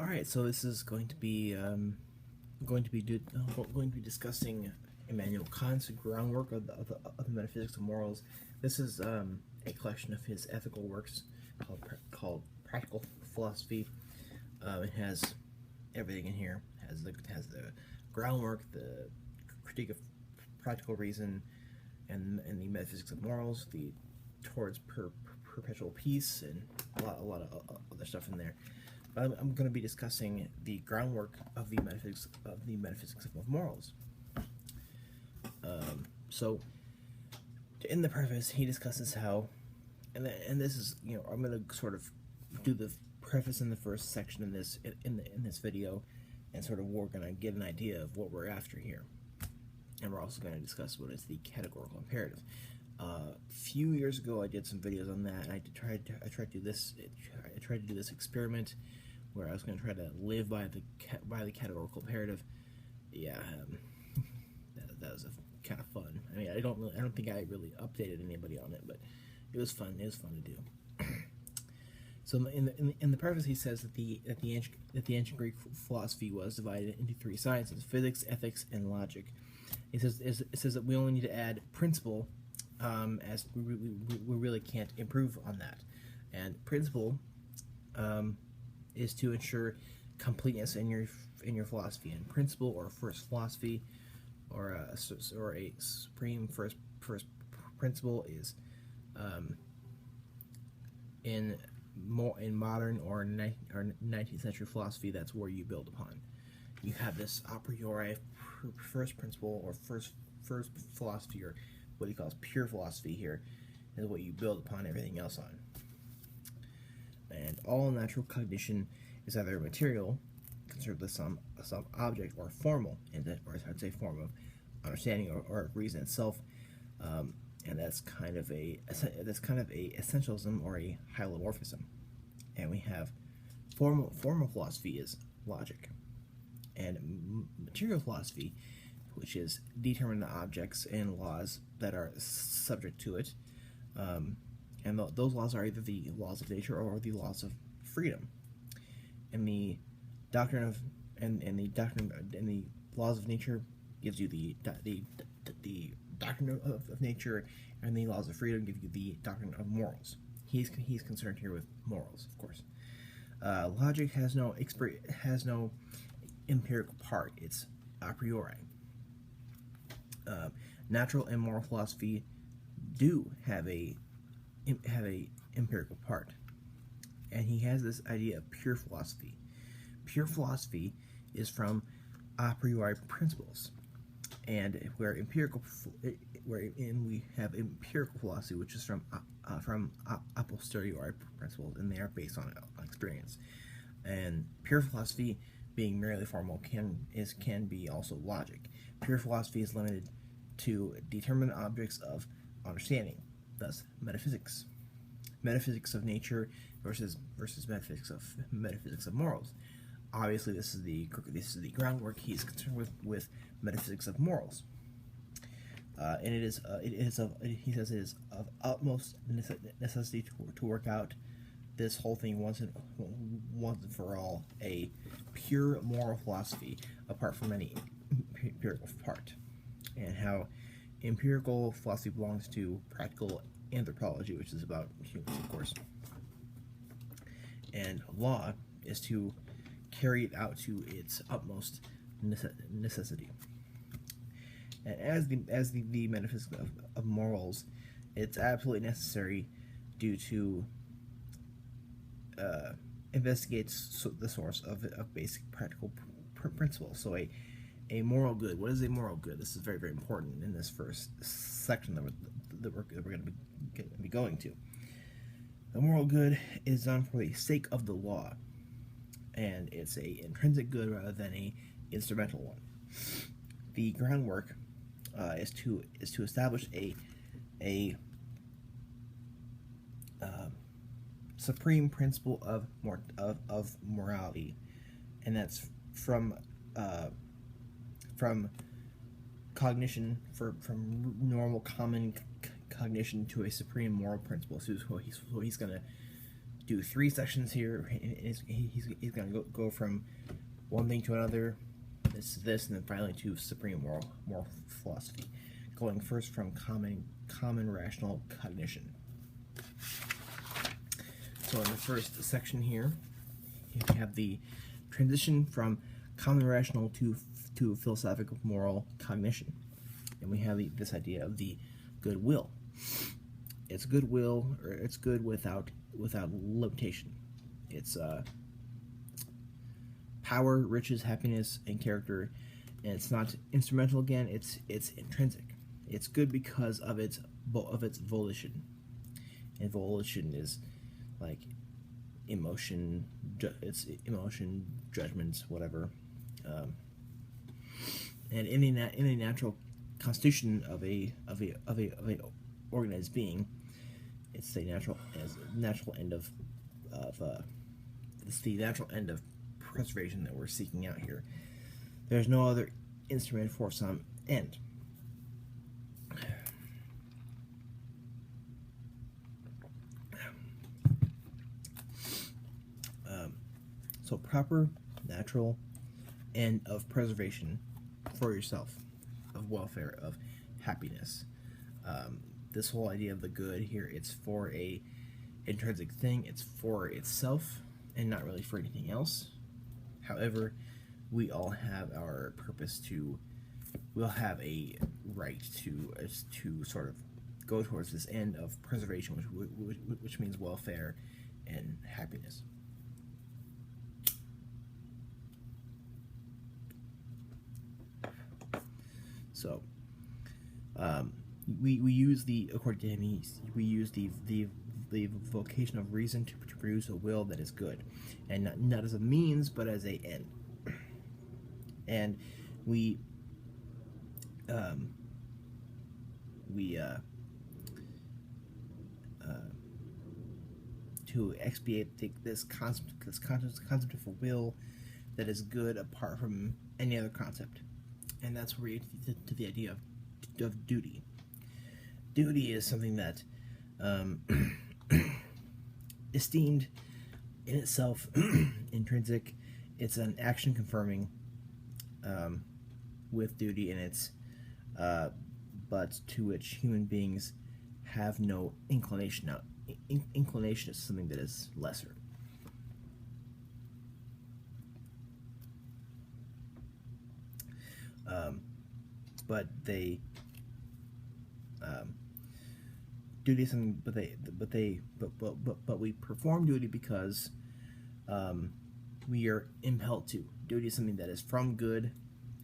All right, so this is going to be discussing Immanuel Kant's groundwork of the metaphysics of morals. This is a collection of his ethical works called Practical Philosophy. It has everything in here. It has the groundwork, the critique of practical reason, and the metaphysics of morals, the towards perpetual peace, and a lot of other stuff in there. But I'm going to be discussing the groundwork of the metaphysics of morals. So, in the preface, he discusses how, and this is, I'm going to sort of do the preface in the first section in this video, and sort of we're going to get an idea of what we're after here, and we're also going to discuss what is the categorical imperative. A few years ago, I did some videos on that, and I tried to do this experiment where I was going to try to live by the categorical imperative. Yeah, that was kind of fun. I mean, I don't think I really updated anybody on it, but it was fun. It was fun to do. So in the preface, he says that the ancient Greek philosophy was divided into three sciences: physics, ethics, and logic. It says that we only need to add principle, as we really can't improve on that. And principle is to ensure completeness in your philosophy. And principle, or first philosophy, or a supreme first principle is in modern or 19th century philosophy. That's where you build upon. You have this a priori first principle, or first philosophy, or what he calls pure philosophy here, is what you build upon everything else on. And all natural cognition is either material, concerned with some object, or formal, or I'd say form of understanding or reason itself, and that's kind of a essentialism or a hylomorphism. And we have formal philosophy is logic, and material philosophy, which is determined objects and laws that are subject to it, and those laws are either the laws of nature or the laws of freedom. And the doctrine of the laws of nature gives you the doctrine of nature, and the laws of freedom give you the doctrine of morals. He's concerned here with morals, of course. Logic has no empirical part; it's a priori. Natural and moral philosophy do have a empirical part, and he has this idea of pure philosophy. Pure philosophy is from a priori principles, and wherein we have empirical philosophy, which is from a posteriori principles, and they are based on experience. And pure philosophy, being merely formal, can be also logic. Pure philosophy is limited to determined objects of understanding, thus metaphysics. Metaphysics of nature versus metaphysics of morals. Obviously, this is the groundwork. He's concerned with metaphysics of morals, and he says it is of utmost necessity to work out this whole thing once and for all, a pure moral philosophy apart from any empirical part, and how empirical philosophy belongs to practical anthropology, which is about humans, of course, and law is to carry it out to its utmost necessity. And as the metaphysics of morals, it's absolutely necessary due to investigate the source of basic practical principles. So a moral good. What is a moral good? This is very, very important in this first section that we're going to be going to. The moral good is done for the sake of the law, and it's a intrinsic good rather than a instrumental one. The groundwork is to establish a supreme principle of morality, and that's from cognition, from normal common cognition to a supreme moral principle. So he's going to do 3 sections here. He's going to go from one thing to another, this to this, and then finally to supreme moral philosophy, going first from common rational cognition. So in the first section here, you have the transition from common rational to philosophical moral cognition, and we have this idea of the goodwill. It's goodwill, or it's good without limitation. It's power, riches, happiness, and character, and it's not instrumental. Again, it's intrinsic. It's good because of its volition, and volition is like emotion. It's emotion, judgments, whatever. And in a natural constitution of a organized being, it's the natural end of it's the natural end of preservation that we're seeking out here. There's no other instrument for some end. So proper natural end of preservation for yourself, of welfare, of happiness. This whole idea of the good here, it's for a intrinsic thing, it's for itself and not really for anything else. However, we all have our purpose we'll have a right to sort of go towards this end of preservation, which means welfare and happiness. So, we use according to him, we use the vocation of reason to produce a will that is good, and not as a means, but as a end. And to expiate this concept of a will that is good apart from any other concept. And that's where we get to the idea of duty. Duty is something that esteemed in itself, intrinsic. It's an action confirming with duty, and it's but to which human beings have no inclination. Now, inclination is something that is lesser. But they duty is something. But we perform duty because we are impelled to. Duty is something that is from good,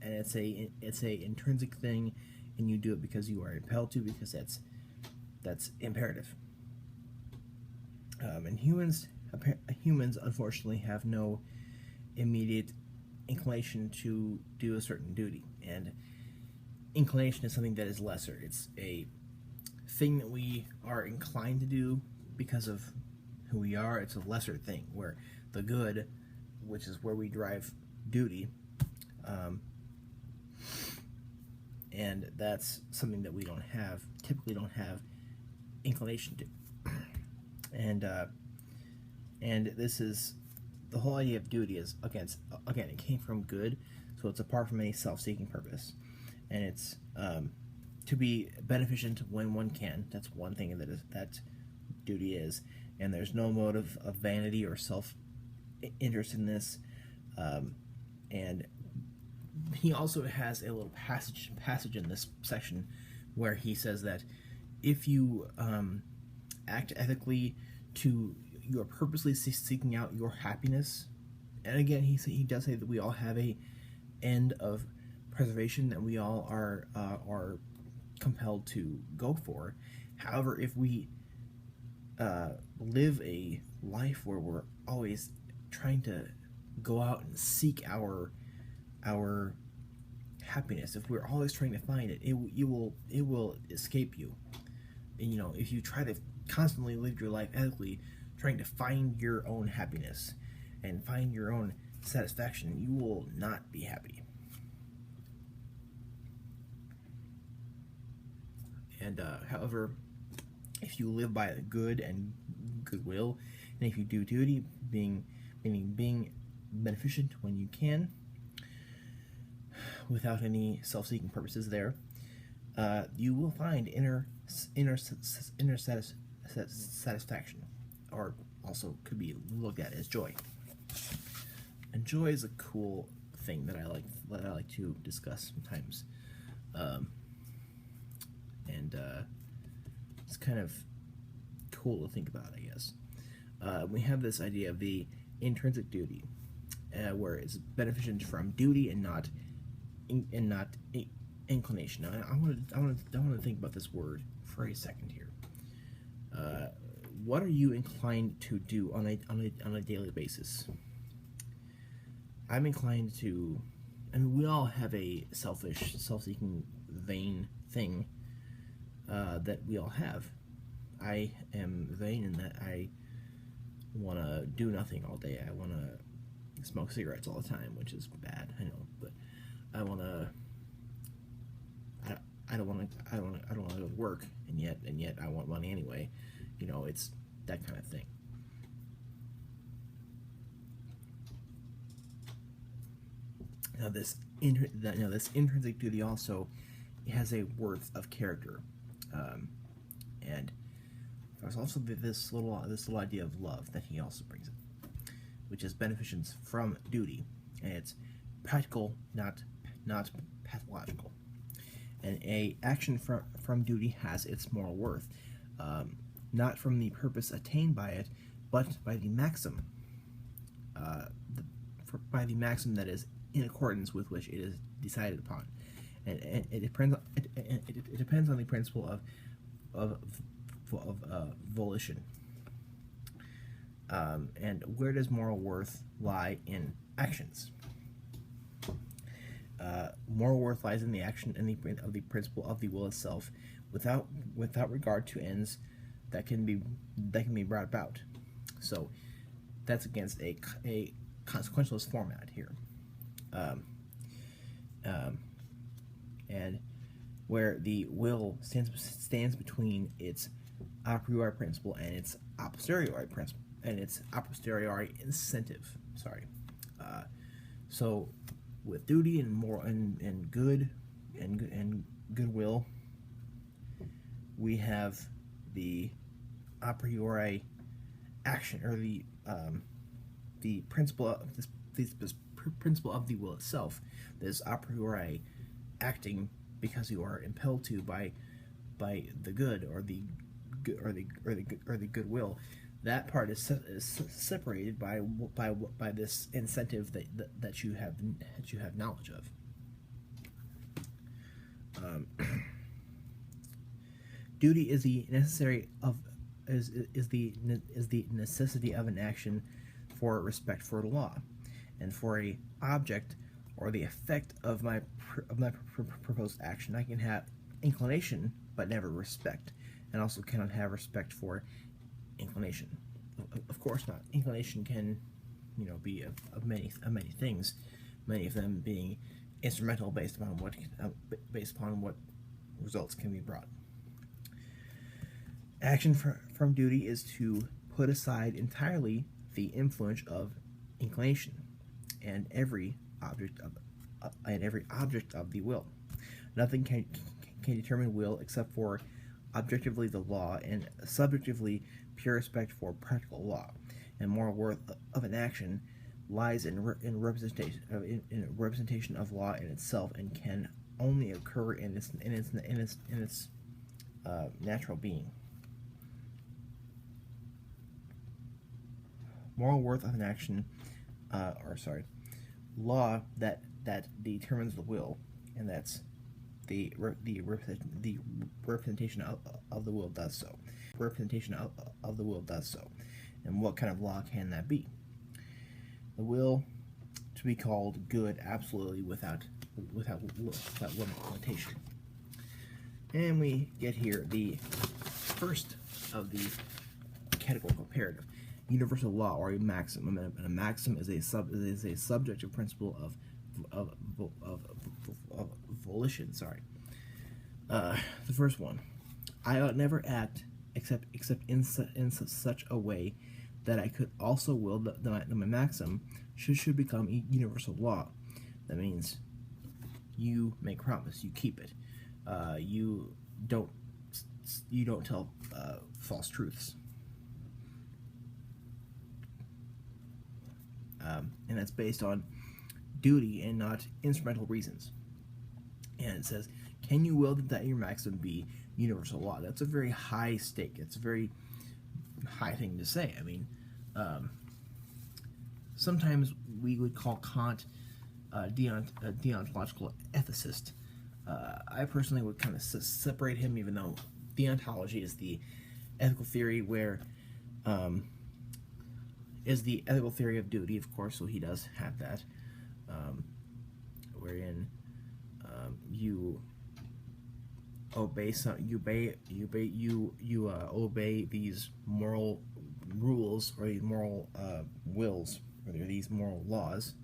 and it's a intrinsic thing, and you do it because you are impelled to, because that's imperative. And humans unfortunately have no immediate inclination to do a certain duty, and inclination is something that is lesser. It's a thing that we are inclined to do because of who we are. It's a lesser thing, where the good, which is where we derive duty, and that's something that we typically don't have inclination to. And this is the whole idea of duty is again it came from good, so it's apart from any self-seeking purpose, and it's to be beneficent when one can. That's one thing that duty is, and there's no motive of vanity or self-interest in this. And he also has a little passage in this section where he says that if you act ethically, you are purposely seeking out your happiness. And again, he does say that we all have a end of preservation that we all are compelled to go for. However, if we live a life where we're always trying to go out and seek our happiness, if we're always trying to find it, it will escape you. And if you try to constantly live your life ethically, trying to find your own happiness and find your own satisfaction, you will not be happy. And however, if you live by good and goodwill, And if you do duty, meaning being beneficent when you can, without any self-seeking purposes there, you will find inner satisfaction, or also could be looked at as joy. And joy is a cool thing that I like to discuss sometimes, and it's kind of cool to think about, I guess. We have this idea of the intrinsic duty, where it's beneficent from duty and not inclination. Now, I want to think about this word for a second here. What are you inclined to do on a daily basis? I'm inclined to, I mean, we all have a selfish, self-seeking, vain thing that we all have. I am vain in that I want to do nothing all day. I want to smoke cigarettes all the time, which is bad, I know, but I want to. I don't want to go to work, and yet I want money anyway. You know, it's that kind of thing. Now this intrinsic duty also has a worth of character, and there's also this little idea of love that he also brings in, which is beneficence from duty, and it's practical, not pathological. And a action from duty has its moral worth, not from the purpose attained by it, but by the maxim, that is in accordance with which it is decided upon, and it depends on the principle of volition. And where does moral worth lie in actions? Moral worth lies in the action and of the principle of the will itself, without regard to ends that can be brought about. So that's against a consequentialist format here, and where the will stands between its a priori principle and its a posteriori principle and its a posteriori incentive. So with duty and moral and good and goodwill, we have the a priori action, or the principle of this principle of the will itself. This a priori acting because you are impelled to by the good or the goodwill. That part is separated by this incentive that you have knowledge of. Duty is the necessity of an action for respect for the law, and for a object or the effect of my proposed action. I can have inclination but never respect, and also cannot have respect for inclination. Of course not. Inclination can, be of many things, many of them being instrumental based upon what results can be brought. Action from duty is to put aside entirely the influence of inclination and every object of the will. Nothing can determine will except for objectively the law, and subjectively pure respect for practical law. And moral worth of an action lies in representation of law in itself, and can only occur in its natural being. Moral worth of an action, law that determines the will, and that's the representation of the will does so. Representation of the will does so. And what kind of law can that be? The will to be called good absolutely without limitation. And we get here the first of the categorical imperative, universal law, or a maxim. And a maxim is a subjective principle of volition. The first one: I ought never act except in such a way that I could also will that my maxim should become a universal law. That means you make promise, you keep it. You don't tell false truths. And that's based on duty and not instrumental reasons. And it says, can you will that your maxim be universal law? That's a very high stake. It's a very high thing to say. I mean, sometimes we would call Kant a deontological ethicist. I personally would kind of separate him, even though deontology is the ethical theory where is the ethical theory of duty, of course. So he does have that, wherein you obey obey these moral rules or these moral wills, or these moral laws,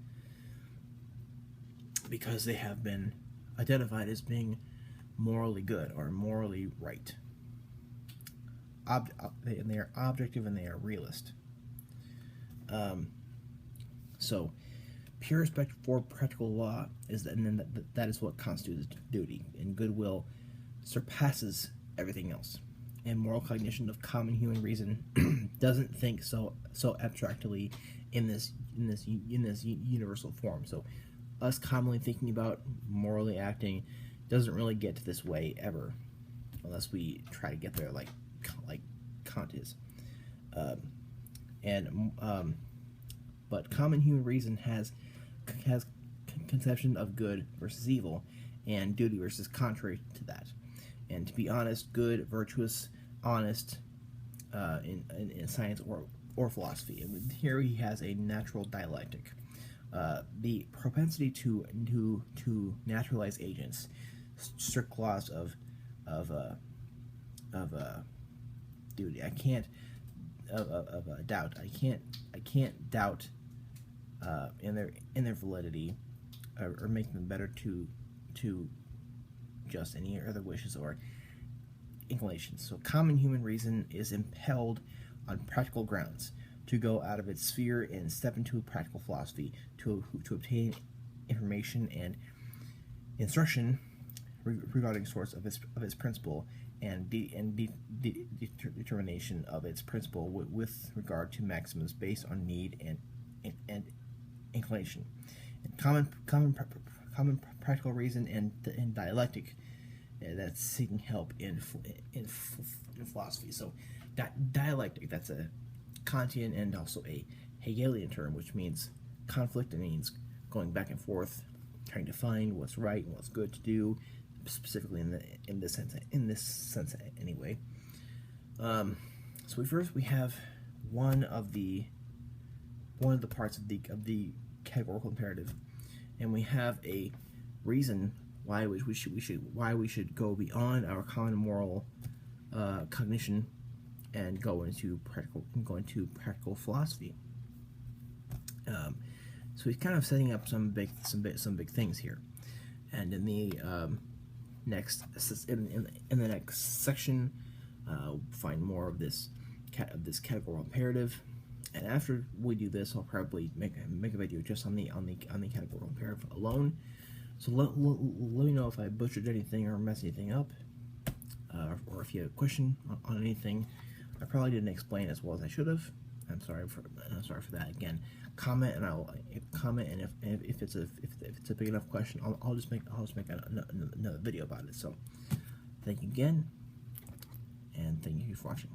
because they have been identified as being morally good or morally right. And they are objective and they are realist. So, pure respect for practical law is that, and then that is what constitutes duty, and goodwill surpasses everything else. And moral cognition of common human reason doesn't think so abstractly in this universal form. So, us commonly thinking about morally acting doesn't really get to this way ever, unless we try to get there like Kant is. But common human reason has conception of good versus evil, and duty versus contrary to that. And to be honest, good, virtuous, honest, in science or philosophy. And here he has a natural dialectic. The propensity to naturalize agents, strict laws of duty. I can't doubt. I can't doubt in their validity or make them better to just any other wishes or inclinations. So common human reason is impelled on practical grounds to go out of its sphere and step into a practical philosophy to obtain information and instruction regarding source of its principle and determination of its principle with regard to maxims based on need and inclination. And common practical reason and dialectic, that's seeking help in philosophy. So dialectic, that's a Kantian and also a Hegelian term, which means conflict. It means going back and forth, trying to find what's right and what's good to do, specifically in this sense anyway. So we have one of the parts of the categorical imperative, and we have a reason why we should go beyond our common moral cognition and go into practical philosophy. So he's kind of setting up some big things here, and in the next section, we'll find more of this categorical imperative. And after we do this, I'll probably make a video just on the categorical imperative alone. So let me know if I butchered anything or messed anything up, or if you have a question on anything I probably didn't explain as well as I should have. I'm sorry for that. Again, comment, and I'll comment, and if it's a big enough question, I'll just make another video about it. So thank you again, and thank you for watching.